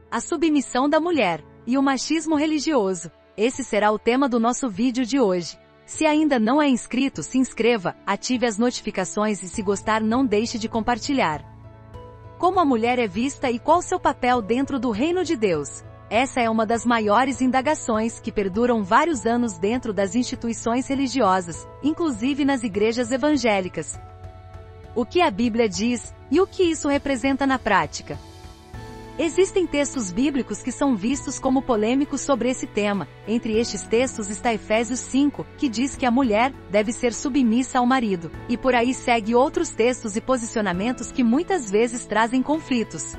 a submissão da mulher e o machismo religioso. Esse será o tema do nosso vídeo de hoje. Se ainda não é inscrito, se inscreva, ative as notificações e se gostar não deixe de compartilhar. Como a mulher é vista e qual seu papel dentro do reino de Deus? Essa é uma das maiores indagações que perduram vários anos dentro das instituições religiosas, inclusive nas igrejas evangélicas. O que a Bíblia diz, e o que isso representa na prática? Existem textos bíblicos que são vistos como polêmicos sobre esse tema. Entre estes textos está Efésios 5, que diz que a mulher deve ser submissa ao marido. E por aí segue outros textos e posicionamentos que muitas vezes trazem conflitos.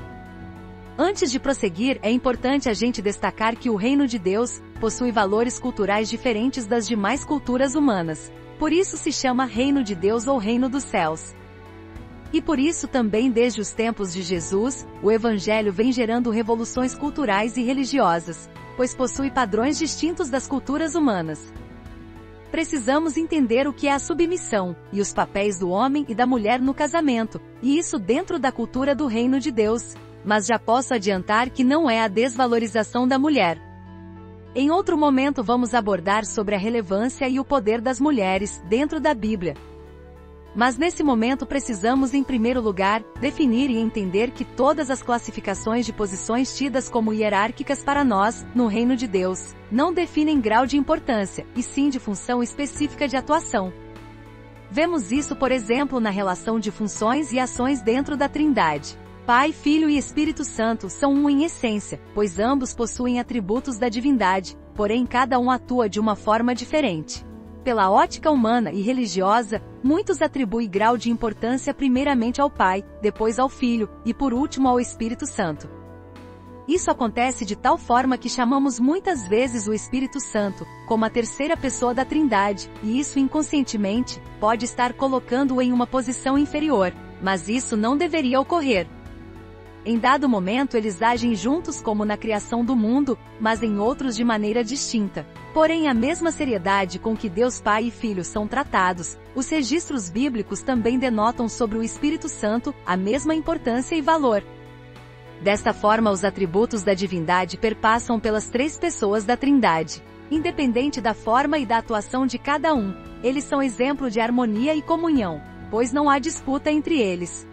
Antes de prosseguir, é importante a gente destacar que o reino de Deus possui valores culturais diferentes das demais culturas humanas. Por isso se chama reino de Deus ou reino dos céus. E por isso também desde os tempos de Jesus, o Evangelho vem gerando revoluções culturais e religiosas, pois possui padrões distintos das culturas humanas. Precisamos entender o que é a submissão, e os papéis do homem e da mulher no casamento, e isso dentro da cultura do reino de Deus. Mas já posso adiantar que não é a desvalorização da mulher. Em outro momento vamos abordar sobre a relevância e o poder das mulheres dentro da Bíblia. Mas nesse momento precisamos em primeiro lugar, definir e entender que todas as classificações de posições tidas como hierárquicas para nós, no reino de Deus, não definem grau de importância, e sim de função específica de atuação. Vemos isso por exemplo na relação de funções e ações dentro da Trindade. Pai, Filho e Espírito Santo são um em essência, pois ambos possuem atributos da divindade, porém cada um atua de uma forma diferente. Pela ótica humana e religiosa, muitos atribuem grau de importância primeiramente ao Pai, depois ao Filho, e por último ao Espírito Santo. Isso acontece de tal forma que chamamos muitas vezes o Espírito Santo como a terceira pessoa da Trindade, e isso inconscientemente pode estar colocando-o em uma posição inferior, mas isso não deveria ocorrer. Em dado momento eles agem juntos como na criação do mundo, mas em outros de maneira distinta. Porém a mesma seriedade com que Deus Pai e Filho são tratados, os registros bíblicos também denotam sobre o Espírito Santo a mesma importância e valor. Desta forma os atributos da divindade perpassam pelas três pessoas da Trindade. Independente da forma e da atuação de cada um, eles são exemplo de harmonia e comunhão, pois não há disputa entre eles.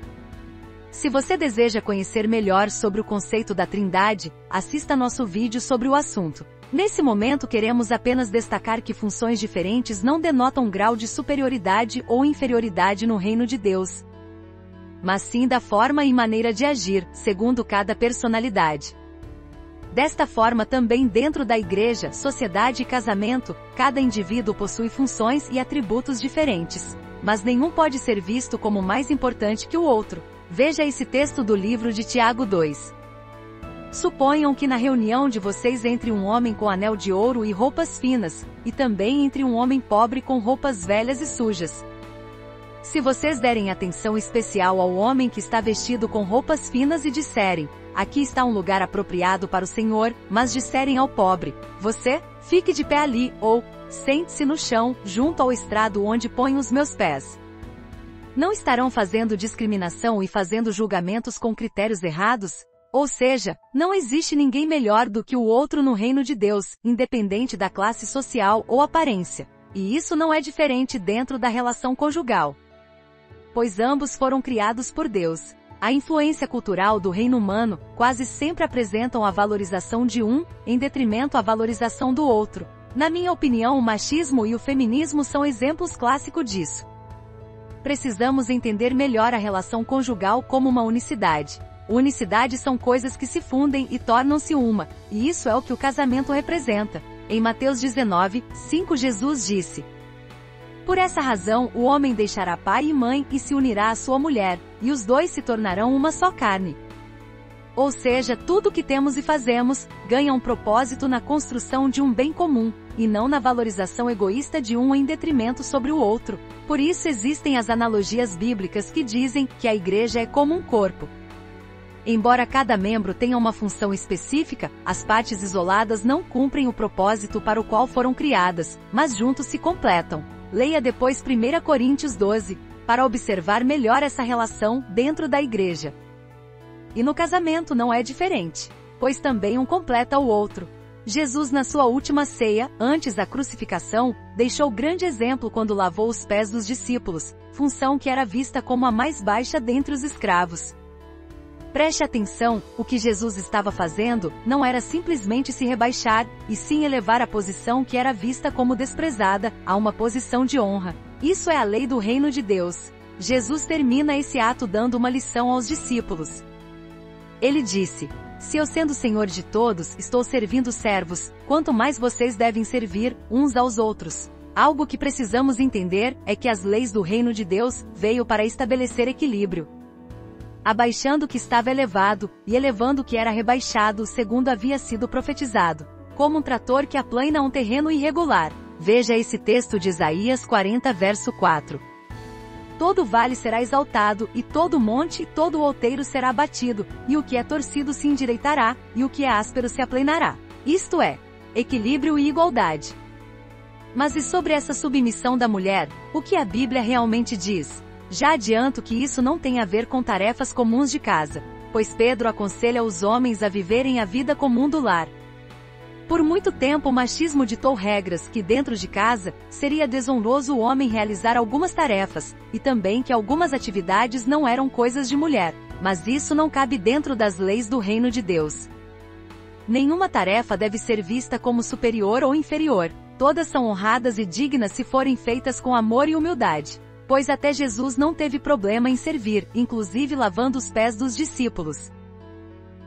Se você deseja conhecer melhor sobre o conceito da Trindade, assista nosso vídeo sobre o assunto. Nesse momento queremos apenas destacar que funções diferentes não denotam grau de superioridade ou inferioridade no reino de Deus, mas sim da forma e maneira de agir, segundo cada personalidade. Desta forma também dentro da igreja, sociedade e casamento, cada indivíduo possui funções e atributos diferentes, mas nenhum pode ser visto como mais importante que o outro. Veja esse texto do livro de Tiago 2. Suponham que na reunião de vocês entre um homem com anel de ouro e roupas finas, e também entre um homem pobre com roupas velhas e sujas. Se vocês derem atenção especial ao homem que está vestido com roupas finas e disserem, aqui está um lugar apropriado para o Senhor, mas disserem ao pobre, você, fique de pé ali, ou, sente-se no chão, junto ao estrado onde ponho os meus pés. Não estarão fazendo discriminação e fazendo julgamentos com critérios errados? Ou seja, não existe ninguém melhor do que o outro no reino de Deus, independente da classe social ou aparência. E isso não é diferente dentro da relação conjugal, pois ambos foram criados por Deus. A influência cultural do reino humano quase sempre apresentam a valorização de um, em detrimento à valorização do outro. Na minha opinião, o machismo e o feminismo são exemplos clássicos disso. Precisamos entender melhor a relação conjugal como uma unicidade. Unicidade são coisas que se fundem e tornam-se uma, e isso é o que o casamento representa. Em Mateus 19, 5 Jesus disse: por essa razão, o homem deixará pai e mãe e se unirá à sua mulher, e os dois se tornarão uma só carne. Ou seja, tudo o que temos e fazemos, ganha um propósito na construção de um bem comum, e não na valorização egoísta de um em detrimento sobre o outro. Por isso existem as analogias bíblicas que dizem que a igreja é como um corpo. Embora cada membro tenha uma função específica, as partes isoladas não cumprem o propósito para o qual foram criadas, mas juntos se completam. Leia depois 1 Coríntios 12, para observar melhor essa relação dentro da igreja. E no casamento não é diferente. pois também um completa o outro. Jesus, na sua última ceia, antes da crucificação, deixou grande exemplo quando lavou os pés dos discípulos, função que era vista como a mais baixa dentre os escravos. Preste atenção, o que Jesus estava fazendo não era simplesmente se rebaixar, e sim elevar a posição que era vista como desprezada, a uma posição de honra. Isso é a lei do reino de Deus. Jesus termina esse ato dando uma lição aos discípulos. Ele disse: se eu, sendo Senhor de todos, estou servindo servos, quanto mais vocês devem servir uns aos outros. Algo que precisamos entender é que as leis do reino de Deus veio para estabelecer equilíbrio, abaixando o que estava elevado, e elevando o que era rebaixado, segundo havia sido profetizado, como um trator que aplana um terreno irregular. Veja esse texto de Isaías 40 verso 4. Todo vale será exaltado, e todo monte e todo outeiro será abatido, e o que é torcido se endireitará, e o que é áspero se aplanará. Isto é, equilíbrio e igualdade. Mas e sobre essa submissão da mulher, o que a Bíblia realmente diz? Já adianto que isso não tem a ver com tarefas comuns de casa, pois Pedro aconselha os homens a viverem a vida comum do lar. Por muito tempo o machismo ditou regras que dentro de casa, seria desonroso o homem realizar algumas tarefas, e também que algumas atividades não eram coisas de mulher, mas isso não cabe dentro das leis do reino de Deus. Nenhuma tarefa deve ser vista como superior ou inferior, todas são honradas e dignas se forem feitas com amor e humildade. Pois até Jesus não teve problema em servir, inclusive lavando os pés dos discípulos.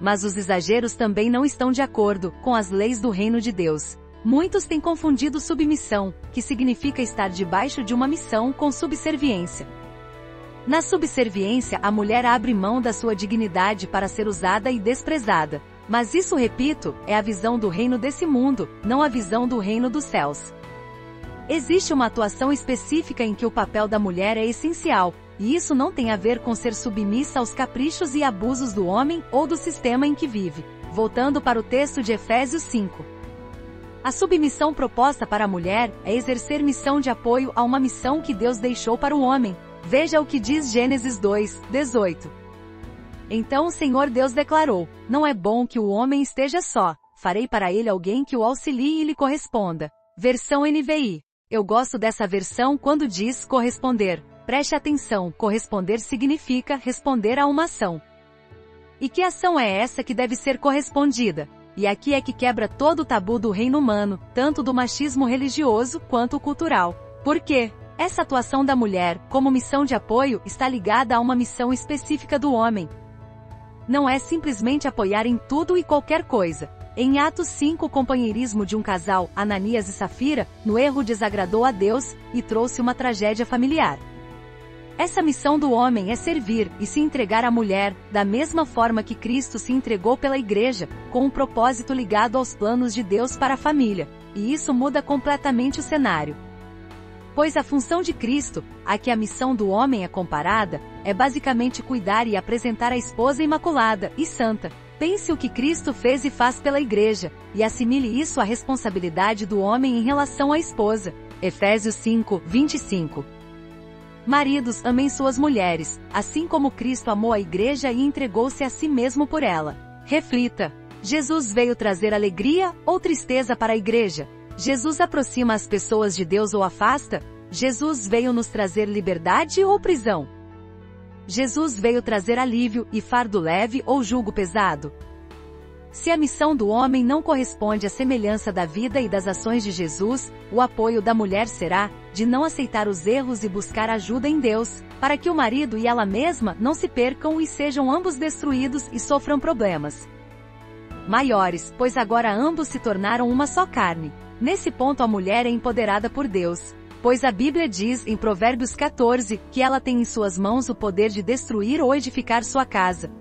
Mas os exageros também não estão de acordo com as leis do reino de Deus. Muitos têm confundido submissão, que significa estar debaixo de uma missão, com subserviência. Na subserviência, a mulher abre mão da sua dignidade para ser usada e desprezada. Mas isso, repito, é a visão do reino desse mundo, não a visão do reino dos céus. Existe uma atuação específica em que o papel da mulher é essencial, e isso não tem a ver com ser submissa aos caprichos e abusos do homem ou do sistema em que vive. Voltando para o texto de Efésios 5. A submissão proposta para a mulher é exercer missão de apoio a uma missão que Deus deixou para o homem. Veja o que diz Gênesis 2, 18. Então o Senhor Deus declarou: não é bom que o homem esteja só, farei para ele alguém que o auxilie e lhe corresponda. Versão NVI. Eu gosto dessa versão quando diz corresponder. Preste atenção, corresponder significa responder a uma ação. E que ação é essa que deve ser correspondida? E aqui é que quebra todo o tabu do reino humano, tanto do machismo religioso quanto cultural. Por quê? Essa atuação da mulher, como missão de apoio, está ligada a uma missão específica do homem. Não é simplesmente apoiar em tudo e qualquer coisa. Em Atos 5, o companheirismo de um casal, Ananias e Safira, no erro desagradou a Deus, e trouxe uma tragédia familiar. Essa missão do homem é servir e se entregar à mulher, da mesma forma que Cristo se entregou pela igreja, com um propósito ligado aos planos de Deus para a família. E isso muda completamente o cenário. Pois a função de Cristo, a que a missão do homem é comparada, é basicamente cuidar e apresentar a esposa imaculada e santa. Pense o que Cristo fez e faz pela igreja, e assimile isso à responsabilidade do homem em relação à esposa. Efésios 5, 25. Maridos, amem suas mulheres, assim como Cristo amou a igreja e entregou-se a si mesmo por ela. Reflita. Jesus veio trazer alegria ou tristeza para a igreja? Jesus aproxima as pessoas de Deus ou afasta? Jesus veio nos trazer liberdade ou prisão? Jesus veio trazer alívio e fardo leve ou jugo pesado? Se a missão do homem não corresponde à semelhança da vida e das ações de Jesus, o apoio da mulher será de não aceitar os erros e buscar ajuda em Deus, para que o marido e ela mesma não se percam e sejam ambos destruídos e sofram problemas maiores, pois agora ambos se tornaram uma só carne. Nesse ponto a mulher é empoderada por Deus, pois a Bíblia diz em Provérbios 14, que ela tem em suas mãos o poder de destruir ou edificar sua casa.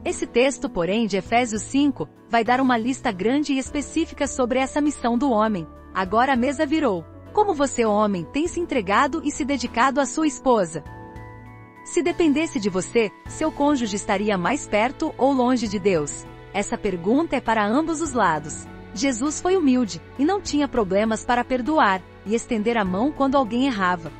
Esse texto, porém, de Efésios 5, vai dar uma lista grande e específica sobre essa missão do homem. Agora a mesa virou. Como você, homem, tem se entregado e se dedicado à sua esposa? Se dependesse de você, seu cônjuge estaria mais perto ou longe de Deus? Essa pergunta é para ambos os lados. Jesus foi humilde, e não tinha problemas para perdoar, e estender a mão quando alguém errava.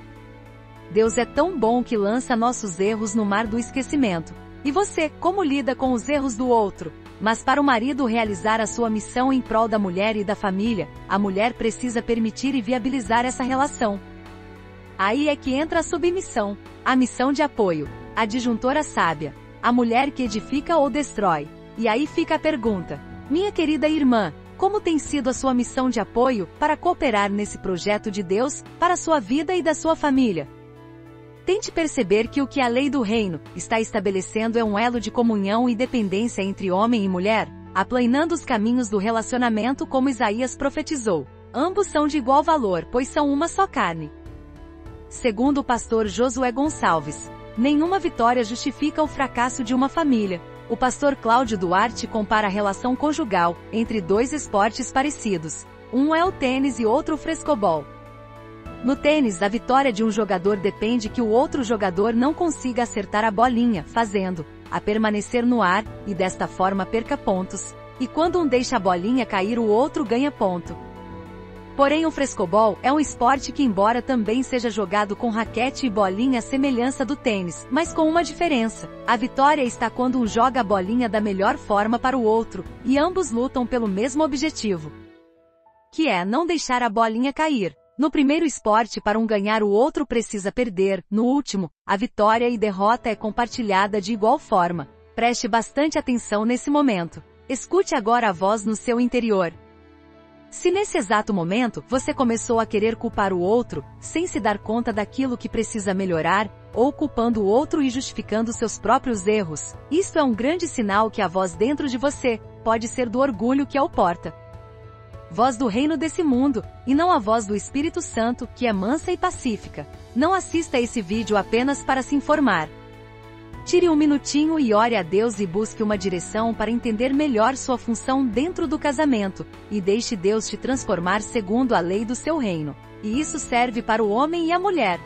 Deus é tão bom que lança nossos erros no mar do esquecimento. E você, como lida com os erros do outro? Mas para o marido realizar a sua missão em prol da mulher e da família, a mulher precisa permitir e viabilizar essa relação. Aí é que entra a submissão, a missão de apoio, a disjuntora sábia, a mulher que edifica ou destrói. E aí fica a pergunta: minha querida irmã, como tem sido a sua missão de apoio para cooperar nesse projeto de Deus, para a sua vida e da sua família? Tente perceber que o que a lei do reino está estabelecendo é um elo de comunhão e dependência entre homem e mulher, aplanando os caminhos do relacionamento como Isaías profetizou. Ambos são de igual valor, pois são uma só carne. Segundo o pastor Josué Gonçalves, nenhuma vitória justifica o fracasso de uma família. O pastor Cláudio Duarte compara a relação conjugal entre dois esportes parecidos. Um é o tênis e outro o frescobol. No tênis, a vitória de um jogador depende que o outro jogador não consiga acertar a bolinha, fazendo-a permanecer no ar, e desta forma perca pontos. E quando um deixa a bolinha cair, o outro ganha ponto. Porém, o frescobol é um esporte que, embora também seja jogado com raquete e bolinha à semelhança do tênis, mas com uma diferença. A vitória está quando um joga a bolinha da melhor forma para o outro, e ambos lutam pelo mesmo objetivo, que é não deixar a bolinha cair. No primeiro esporte, para um ganhar, o outro precisa perder. No último, a vitória e derrota é compartilhada de igual forma. Preste bastante atenção nesse momento. Escute agora a voz no seu interior. Se nesse exato momento, você começou a querer culpar o outro, sem se dar conta daquilo que precisa melhorar, ou culpando o outro e justificando seus próprios erros, isto é um grande sinal que a voz dentro de você pode ser do orgulho que é o porta voz do reino desse mundo, e não a voz do Espírito Santo, que é mansa e pacífica. Não assista esse vídeo apenas para se informar. Tire um minutinho e ore a Deus e busque uma direção para entender melhor sua função dentro do casamento, e deixe Deus te transformar segundo a lei do seu reino. E isso serve para o homem e a mulher.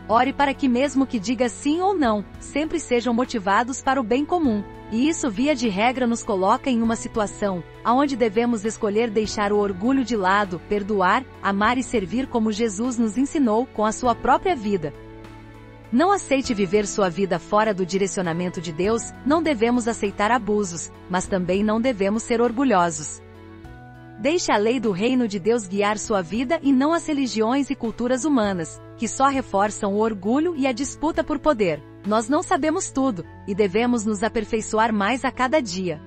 Ore para que, mesmo que diga sim ou não, sempre sejam motivados para o bem comum. E isso, via de regra, nos coloca em uma situação onde devemos escolher deixar o orgulho de lado, perdoar, amar e servir como Jesus nos ensinou com a sua própria vida. Não aceite viver sua vida fora do direcionamento de Deus. Não devemos aceitar abusos, mas também não devemos ser orgulhosos. Deixe a lei do reino de Deus guiar sua vida e não as religiões e culturas humanas, que só reforçam o orgulho e a disputa por poder. Nós não sabemos tudo, e devemos nos aperfeiçoar mais a cada dia.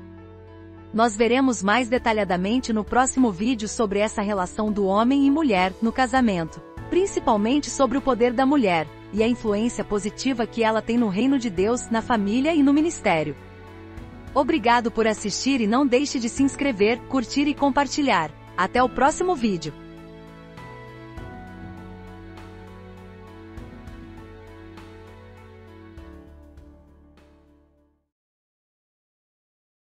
Nós veremos mais detalhadamente no próximo vídeo sobre essa relação do homem e mulher no casamento, principalmente sobre o poder da mulher, e a influência positiva que ela tem no reino de Deus, na família e no ministério. Obrigado por assistir e não deixe de se inscrever, curtir e compartilhar. Até o próximo vídeo.